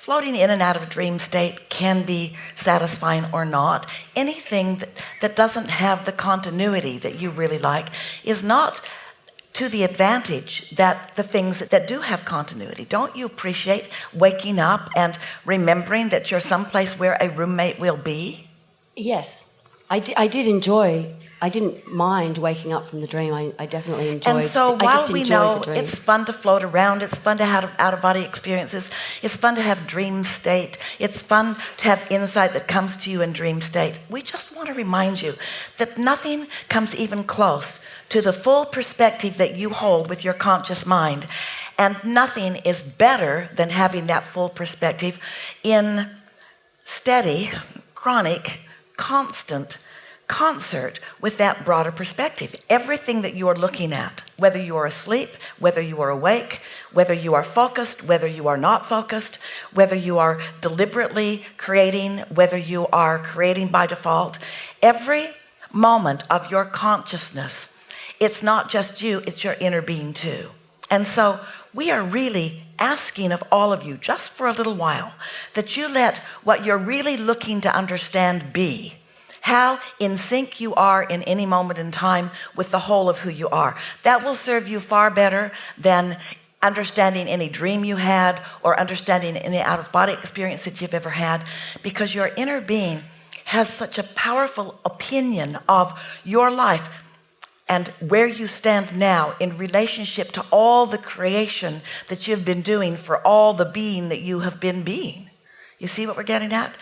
floating in and out of a dream state can be satisfying or not. Anything that doesn't have the continuity that you really like is not to the advantage that the things that do have continuity. Don't you appreciate waking up and remembering that you're someplace where a roommate will be? Yes, I did enjoy. I didn't mind waking up from the dream. I definitely enjoyed. And so while we know the dream. It's fun to float around, it's fun to have out-of-body experiences, it's fun to have dream state, it's fun to have insight that comes to you in dream state, we just want to remind you that nothing comes even close to the full perspective that you hold with your conscious mind. And nothing is better than having that full perspective in steady, chronic, constant concert with that broader perspective. Everything that you are looking at, whether you are asleep, whether you are awake, whether you are focused, whether you are not focused, whether you are deliberately creating, whether you are creating by default, every moment of your consciousness, it's not just you, it's your inner being too. And so we are really asking of all of you, just for a little while, that you let what you're really looking to understand be how in sync you are in any moment in time with the whole of who you are. That will serve you far better than understanding any dream you had or understanding any out-of-body experience that you've ever had, because your inner being has such a powerful opinion of your life and where you stand now in relationship to all the creation that you've been doing for all the being that you have been being. You see what we're getting at?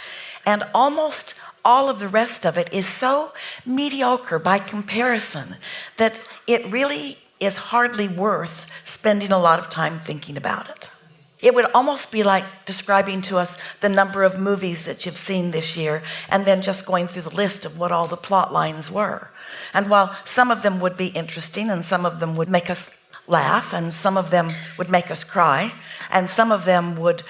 And almost all of the rest of it is so mediocre by comparison that it really is hardly worth spending a lot of time thinking about it. It would almost be like describing to us the number of movies that you've seen this year and then just going through the list of what all the plot lines were. And while some of them would be interesting and some of them would make us laugh and some of them would make us cry and some of them would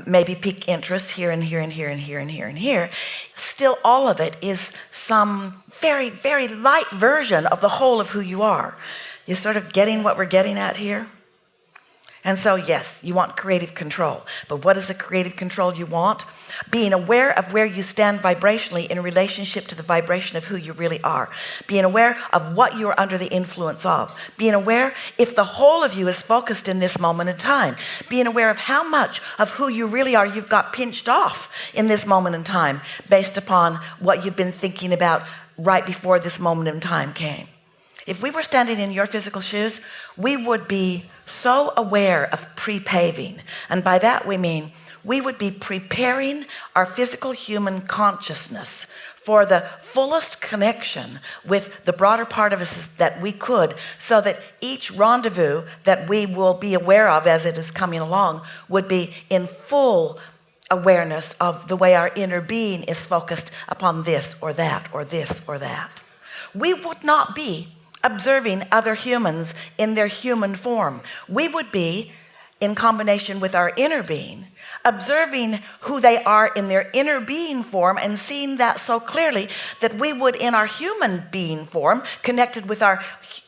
maybe pique interest here and here and here and here and here and here, still all of it is some very, very light version of the whole of who you are. You sort of getting what we're getting at here? And so yes, you want creative control, but what is the creative control you want? Being aware of where you stand vibrationally in relationship to the vibration of who you really are. Being aware of what you are under the influence of. Being aware if the whole of you is focused in this moment in time. Being aware of how much of who you really are you've got pinched off in this moment in time based upon what you've been thinking about right before this moment in time came. If we were standing in your physical shoes, we would be so aware of pre-paving. And by that we mean we would be preparing our physical human consciousness for the fullest connection with the broader part of us that we could, so that each rendezvous that we will be aware of as it is coming along would be in full awareness of the way our inner being is focused upon this or that or this or that. We would not be observing other humans in their human form. We would be, in combination with our inner being, observing who they are in their inner being form and seeing that so clearly that we would, in our human being form, connected with our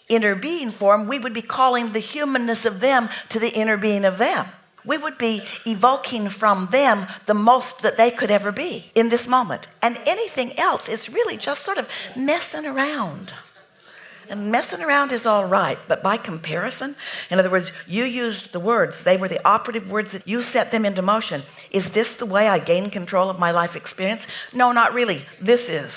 inner being form, we would be calling the humanness of them to the inner being of them. We would be evoking from them the most that they could ever be in this moment. And anything else is really just sort of messing around. And messing around is all right, but by comparison, in other words, you used the words, they were the operative words that you set them into motion. Is this the way I gain control of my life experience? No, not really. This is.